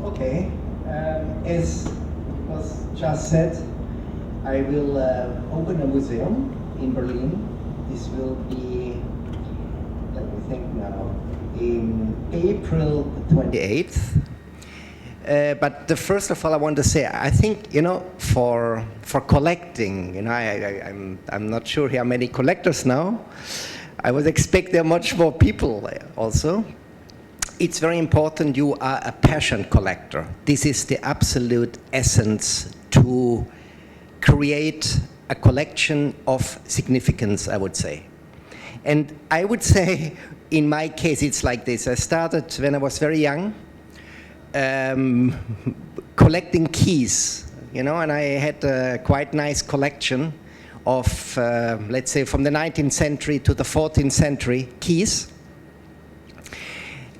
Okay, as was just said, I will open a museum in Berlin. This will be, let me think now, in April 28th. But first of all, I want to say, I think, you know, for collecting, you know, I'm not sure how many collectors now. I would expect there are much more people also. It's very important you are a passion collector. This is the absolute essence to create a collection of significance, I would say. And I would say, in my case, it's like this. I started when I was very young, collecting keys, you know, and I had a quite nice collection of, let's say, from the 19th century to the 14th century keys.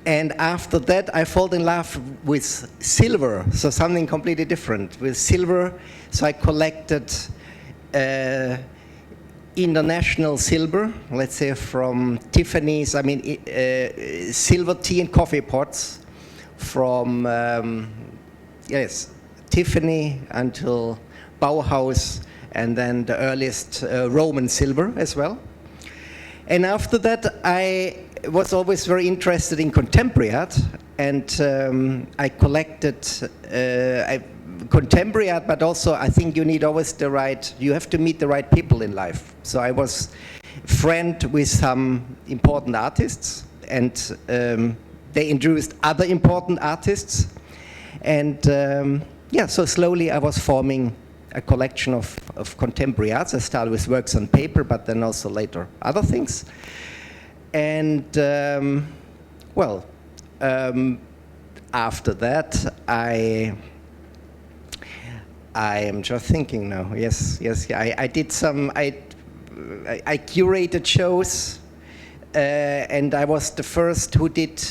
And after that, I fell in love with silver, so something completely different. With silver, so I collected international silver, let's say from Tiffany's, I mean, silver tea and coffee pots from, yes, Tiffany until Bauhaus, and then the earliest Roman silver as well. And after that, I was always very interested in contemporary art, and I collected contemporary art, but also I think you need always you have to meet the right people in life. So I was friend with some important artists, and they introduced other important artists, and yeah, so slowly I was forming a collection of contemporary arts. I started with works on paper, but then also later other things. And well, after that, I am just thinking now. Yes, I did some. I curated shows, and I was the first who did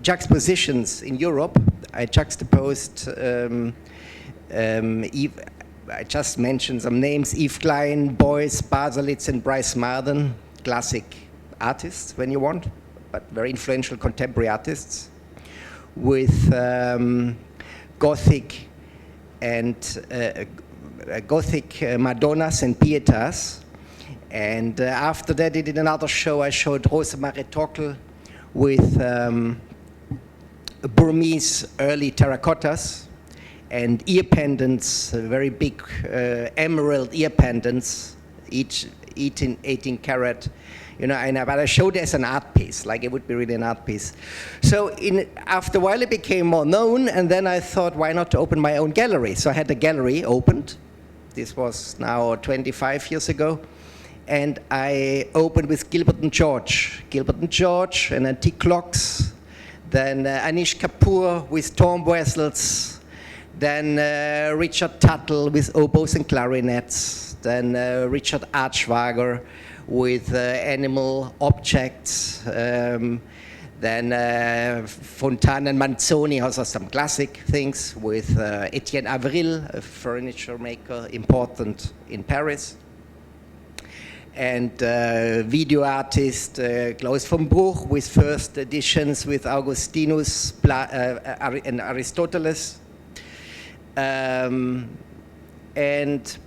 juxtapositions in Europe. I juxtaposed. I just mentioned some names: Yves Klein, Beuys, Baselitz, and Bryce Marden, classic artists when you want, but very influential contemporary artists, with Gothic and Gothic Madonnas and Pietas. And after that, I did another show. I showed Rosemarie Tockel with Burmese early terracottas and ear pendants, very big emerald ear pendants, each 18 karat. You know, but I showed it as an art piece, like it would be really an art piece. So after a while it became more known, and then I thought, why not to open my own gallery? So I had a gallery opened. This was now 25 years ago. And I opened with Gilbert and George. Gilbert and George and antique clocks. Then Anish Kapoor with torn vessels. Then Richard Tuttle with oboes and clarinets. Then Richard Archwager with animal objects. Then Fontana and Manzoni, also some classic things, with Etienne Avril, a furniture maker, important in Paris. And video artist Klaus von Bruch with first editions with Augustinus and Aristoteles. And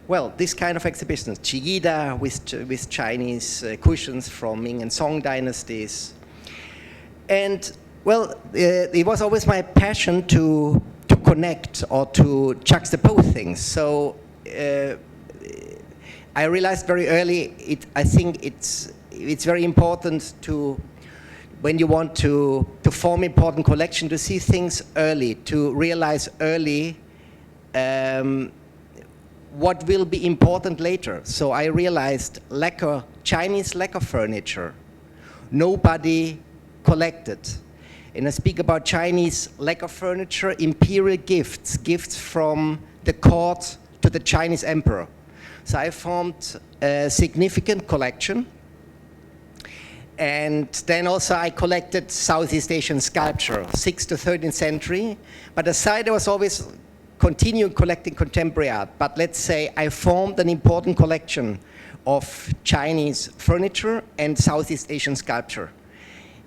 well, this kind of exhibitions, Chiyida with Chinese cushions from Ming and Song dynasties. And well, it was always my passion to connect or to juxtapose things. So I realized very early, I think it's very important to, when you want to form important collection, to see things early, to realize early what will be important later. So I realized Chinese lacquer furniture, nobody collected. And I speak about Chinese lacquer furniture, imperial gifts from the court to the Chinese emperor. So I formed a significant collection. And then also I collected Southeast Asian sculpture, 6th to 13th century. But aside, I was always continuing collecting contemporary art. But let's say I formed an important collection of Chinese furniture and Southeast Asian sculpture.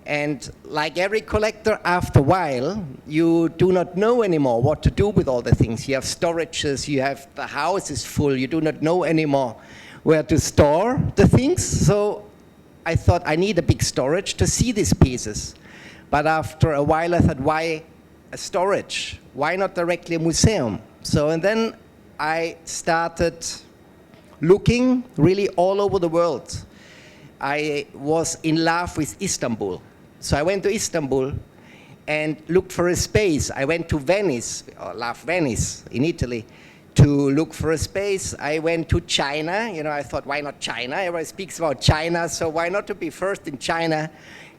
And like every collector, after a while, you do not know anymore what to do with all the things. You have storages, you have the house is full, you do not know anymore where to store the things. So I thought I need a big storage to see these pieces. But after a while I thought, why a storage? Why not directly a museum? So and then I started looking really all over the world. I was in love with Istanbul. So I went to Istanbul and looked for a space. I went to Venice, I love Venice in Italy, to look for a space. I went to China. You know, I thought, why not China? Everybody speaks about China, so why not to be first in China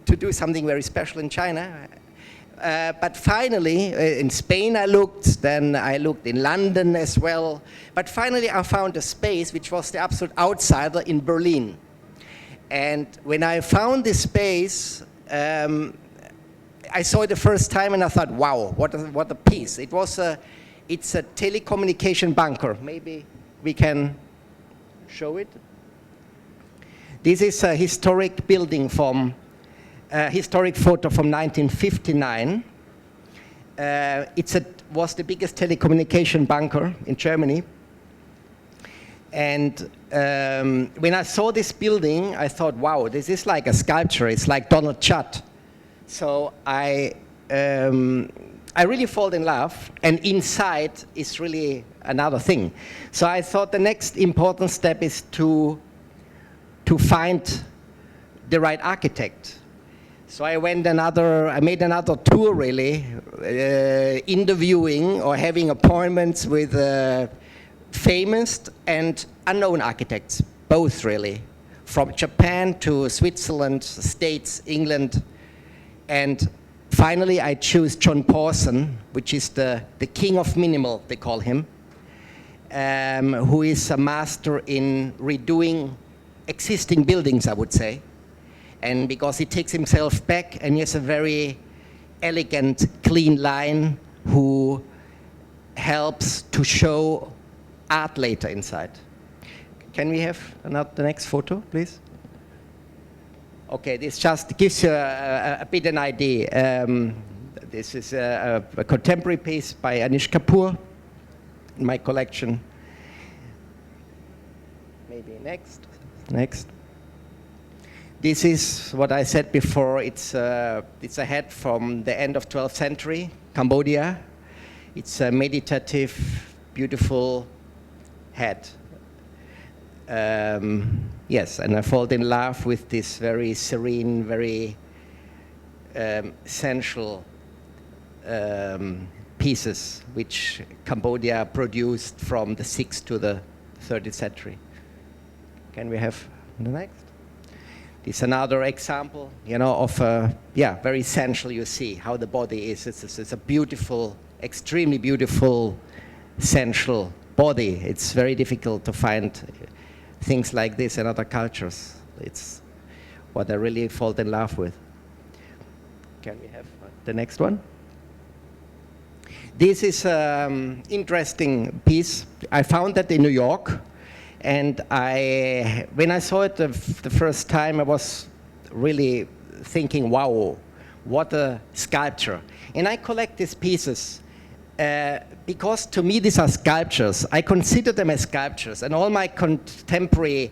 to do something very special in China? But finally, in Spain I looked, then I looked in London as well. But finally I found a space which was the absolute outsider in Berlin. And when I found this space, I saw it the first time and I thought, wow, what a piece. It's a telecommunication bunker. Maybe we can show it. This is a historic building from, historic photo from 1959. Was the biggest telecommunication bunker in Germany. And when I saw this building, I thought, wow, this is like a sculpture. It's like Donald Judd. So I really fall in love, and inside is really another thing. So I thought the next important step is to find the right architect. So I made another tour really, interviewing or having appointments with famous and unknown architects, both really, from Japan to Switzerland, States, England, and finally I choose John Pawson, which is the king of minimal, they call him, who is a master in redoing existing buildings, I would say, and because he takes himself back and he has a very elegant, clean line who helps to show art later inside. Can we have the next photo, please? Okay, this just gives you a bit an idea. This is a contemporary piece by Anish Kapoor in my collection. Maybe next. This is what I said before. It's a head from the end of 12th century, Cambodia. It's a meditative, beautiful head. Yes, and I fall in love with this very serene, very sensual pieces which Cambodia produced from the 6th to the 30th century. Can we have the next? This is another example, you know, of very sensual. You see how the body is. It's a beautiful, extremely beautiful, sensual body. It's very difficult to find things like this in other cultures. It's what I really fall in love with. Can we have the next one? This is an interesting piece. I found that in New York, and when I saw it the first time, I was really thinking, wow, what a sculpture. And I collect these pieces because to me these are sculptures. I consider them as sculptures, and all my contemporary,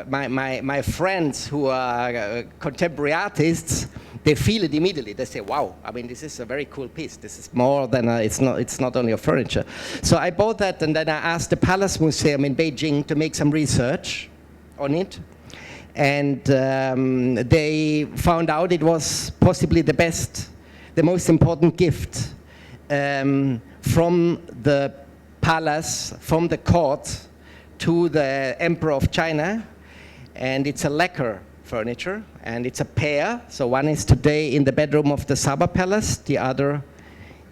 my friends who are contemporary artists, they feel it immediately. They say, wow, I mean, this is a very cool piece. This is more than, it's not only a furniture. So I bought that, and then I asked the Palace Museum in Beijing to make some research on it. And they found out it was possibly the most important gift from the palace, from the court to the Emperor of China. And it's a lacquer furniture, and it's a pair. So one is today in the bedroom of the Saba Palace, the other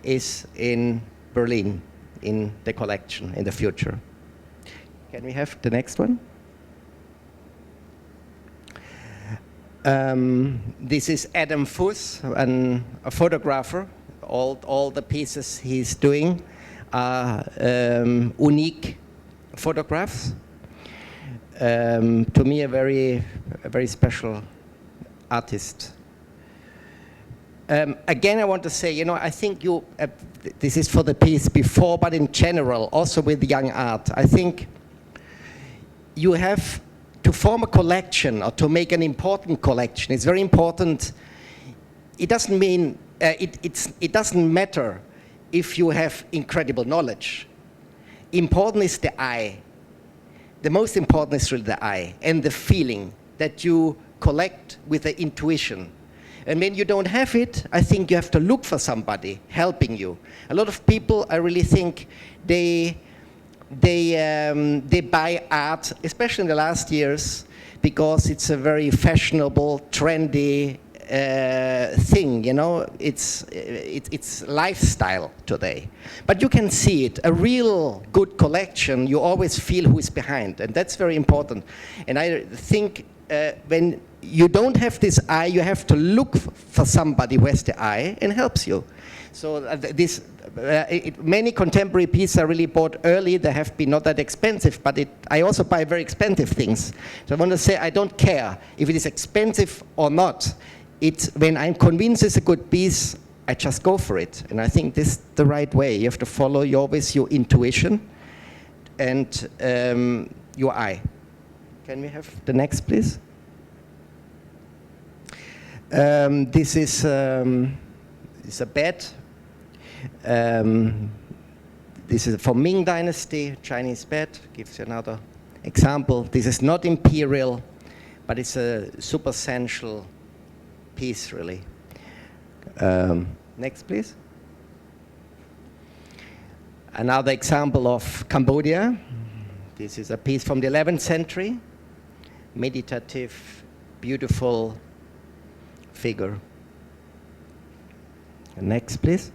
is in Berlin in the collection in the future. Can we have the next one? This is Adam Fuss, a photographer. All the pieces he's doing are unique photographs. To me, a very special artist. Again, I want to say, you know, I think you, this is for the piece before, but in general, also with young art, I think you have to form a collection or to make an important collection. It's very important. It doesn't mean, it doesn't matter if you have incredible knowledge. Important is the eye. The most important is really the eye and the feeling that you collect with the intuition. And when you don't have it, I think you have to look for somebody helping you. A lot of people, I really think, they buy art, especially in the last years, because it's a very fashionable, trendy thing, you know. It's lifestyle today. But you can see it. A real good collection, you always feel who is behind, and that's very important. And I think when you don't have this eye, you have to look for somebody who has the eye and helps you. So many contemporary pieces are really bought early. They have been not that expensive, but I also buy very expensive things. So I want to say I don't care if it is expensive or not. When I'm convinced it's a good piece, I just go for it. And I think this is the right way. You have to follow always your intuition and your eye. Can we have the next, please? This is a bed. This is from Ming Dynasty, Chinese bed. Gives you another example. This is not imperial, but it's a super sensual piece, really. Next, please. Another example of Cambodia. This is a piece from the 11th century. Meditative, beautiful figure. Next, please.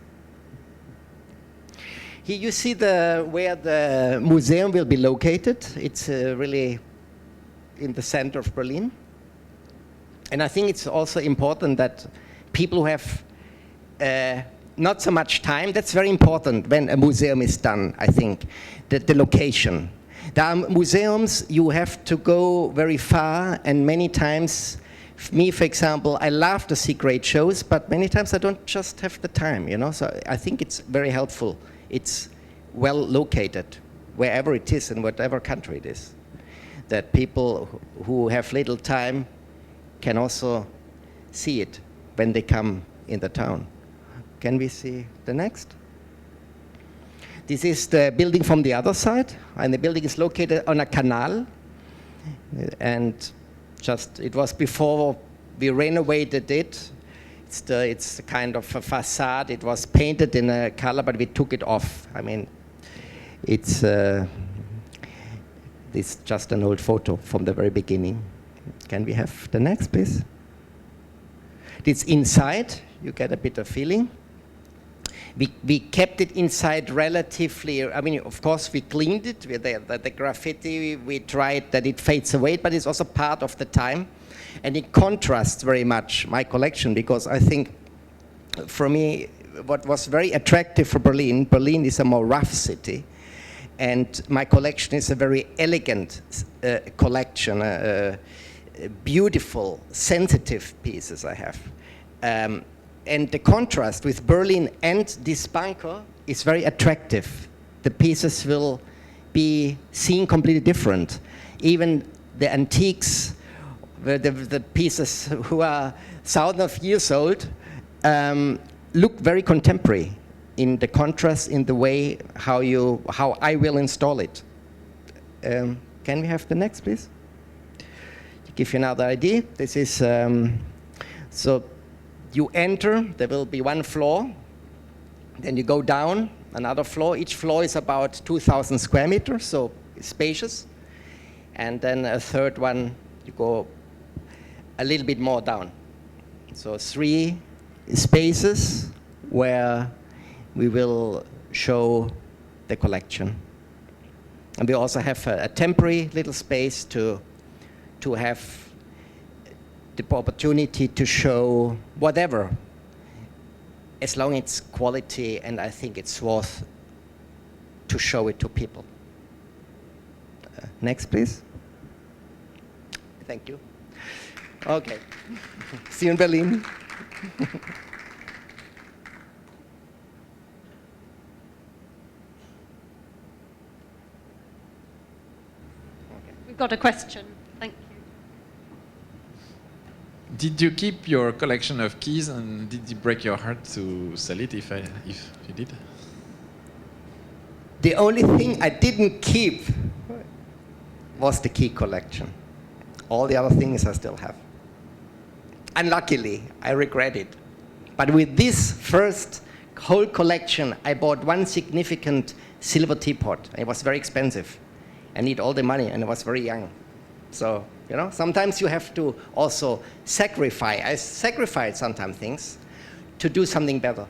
Here you see where the museum will be located. It's really in the center of Berlin. And I think it's also important that people who have not so much time, that's very important when a museum is done, I think, the location. There are museums you have to go very far, and many times, me, for example, I love to see great shows, but many times I don't just have the time, you know. So I think it's very helpful. It's well located, wherever it is in whatever country it is, that people who have little time can also see it when they come in the town. Can we see the next? This is the building from the other side, and the building is located on a canal. And it was before we renovated it. It's kind of a facade. It was painted in a color, but we took it off. I mean, this is just an old photo from the very beginning. Can we have the next, please? It's inside. You get a bit of feeling. We kept it inside relatively. I mean, of course, we cleaned it with the graffiti. We tried that it fades away, but it's also part of the time. And it contrasts very much my collection, because I think, for me, what was very attractive for Berlin is a more rough city. And my collection is a very elegant collection, beautiful, sensitive pieces I have. And the contrast with Berlin and this bunker is very attractive. The pieces will be seen completely different. Even the antiques, the pieces who are thousands of years old, look very contemporary in the contrast, in the way how I will install it. Can we have the next, please? To give you another idea, this is, so you enter, there will be one floor, then you go down, another floor. Each floor is about 2,000 square meters, so it's spacious. And then a third one, you go a little bit more down. So 3 spaces where we will show the collection. And we also have a temporary little space to have the opportunity to show whatever, as long as it's quality, and I think it's worth to show it to people. Next, please. Thank you. Okay. See you in Berlin. We've got a question. Thank you. Did you keep your collection of keys, and did it break your heart to sell it if you did? The only thing I didn't keep was the key collection. All the other things I still have. Unluckily, I regret it. But with this first whole collection, I bought one significant silver teapot. It was very expensive. I need all the money, and I was very young. So, you know, sometimes you have to also sacrifice. I sacrifice sometimes things to do something better.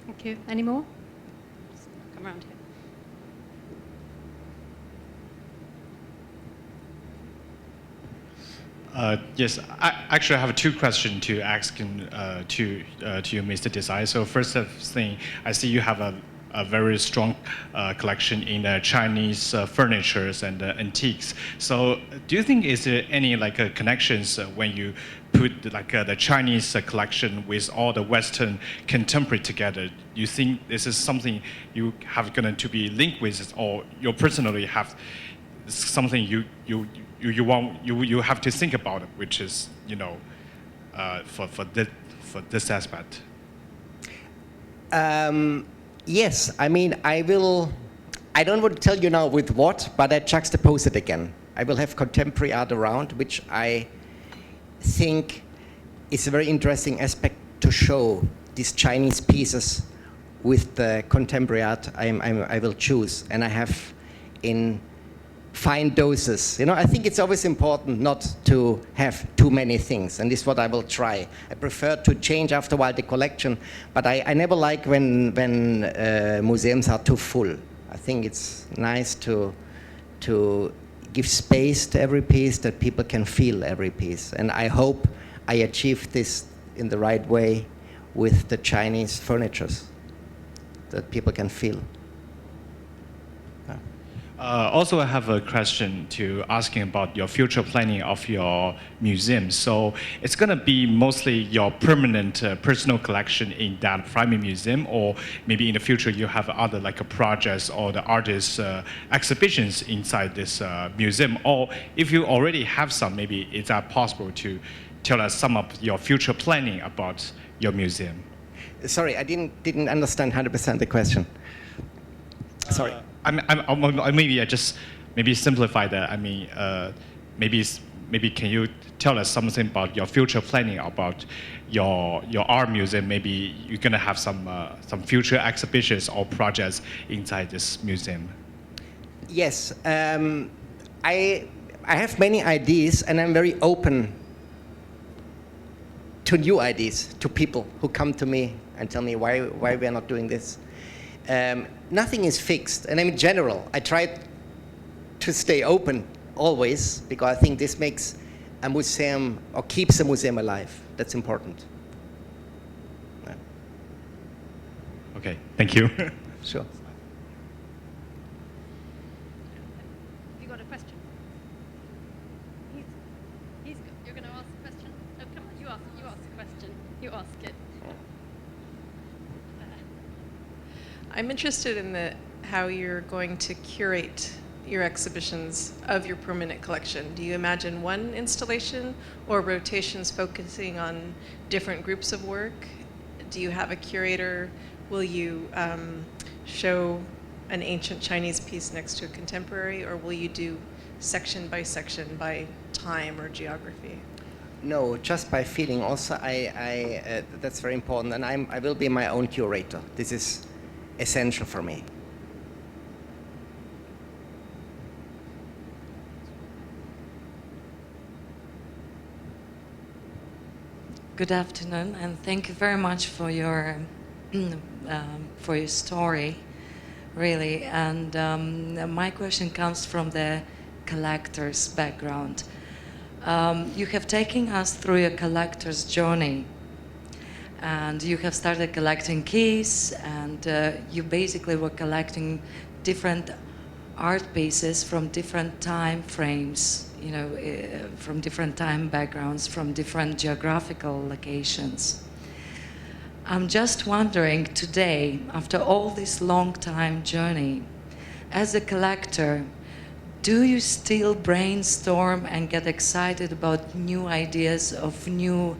Thank you. Any more? Just come around here. Yes, I actually have two questions to ask to you, Mr. Desai. So first thing, I see you have a very strong collection in Chinese furnitures and antiques. So do you think is there any connections when you put the Chinese collection with all the Western contemporary together? Do you think this is something you have going to be linked with, or you personally have something you have to think about it, which is for this aspect? Yes, I mean, I don't want to tell you now with what, but I juxtapose it again. I will have contemporary art around, which I think is a very interesting aspect to show these Chinese pieces with the contemporary art I will choose. And I have in fine doses. You know, I think it's always important not to have too many things, and this is what I will try. I prefer to change after a while the collection, but I never like when museums are too full. I think it's nice to give space to every piece, that people can feel every piece, and I hope I achieve this in the right way with the Chinese furnitures, that people can feel. Also, I have a question to asking about your future planning of your museum. So it's going to be mostly your permanent personal collection in that primary museum, or maybe in the future you have other projects or the artists exhibitions inside this museum. Or if you already have some, maybe is that possible to tell us some of your future planning about your museum? Sorry, I didn't understand 100% the question. Sorry. Maybe I just simplify that. I mean, maybe can you tell us something about your future planning about your art museum? Maybe you're gonna have some future exhibitions or projects inside this museum. Yes, I have many ideas, and I'm very open to new ideas, to people who come to me and tell me why we are not doing this. Nothing is fixed, and in general, I try to stay open always, because I think this makes a museum, or keeps a museum alive. That's important. Yeah. Okay, thank you. Sure. Have you got a question? You're going to ask a question? No, come on, you ask a question. You ask it. I'm interested in how you're going to curate your exhibitions of your permanent collection. Do you imagine one installation or rotations focusing on different groups of work? Do you have a curator? Will you show an ancient Chinese piece next to a contemporary, or will you do section by section by time or geography? No, just by feeling. Also, that's very important, and I will be my own curator. This is essential for me. Good afternoon, and thank you very much for your story, really. And my question comes from the collector's background. You have taken us through a collector's journey. And you have started collecting keys, and you basically were collecting different art pieces from different time frames. you know, from different time backgrounds, from different geographical locations. I'm just wondering today, after all this long time journey, as a collector, do you still brainstorm and get excited about new ideas of new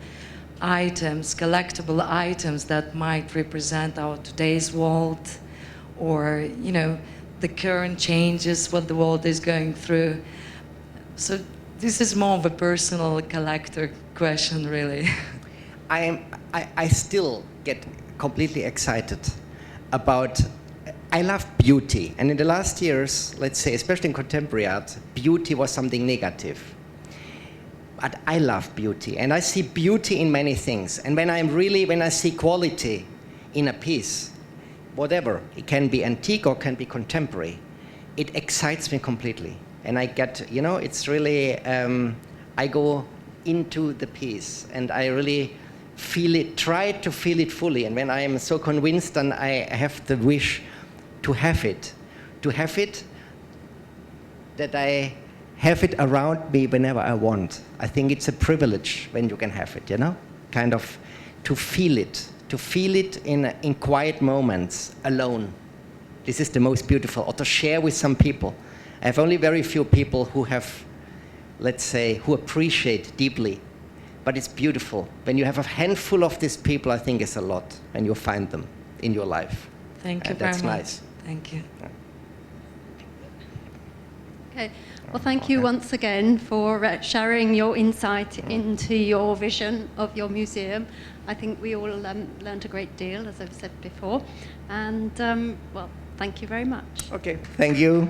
items, collectible items that might represent our today's world, or, you know, the current changes, what the world is going through? So this is more of a personal collector question, really. I still get completely excited about, I love beauty. And in the last years, let's say, especially in contemporary art, beauty was something negative. But I love beauty, and I see beauty in many things. And when I see quality in a piece, whatever, it can be antique or can be contemporary, it excites me completely. And I get, you know, it's really, I go into the piece and I really feel it, try to feel it fully. And when I am so convinced, then I have the wish to have it, that I have it around me whenever I want. I think it's a privilege when you can have it, you know? Kind of to feel it in quiet moments, alone. This is the most beautiful, or to share with some people. I have only very few people who have, let's say, who appreciate deeply, but it's beautiful. When you have a handful of these people, I think it's a lot, when you find them in your life. Thank you very much. That's nice. Thank you. Okay. Well, thank you once again for sharing your insight into your vision of your museum. I think we all learned a great deal, as I've said before. And, well, thank you very much. Okay, thank you.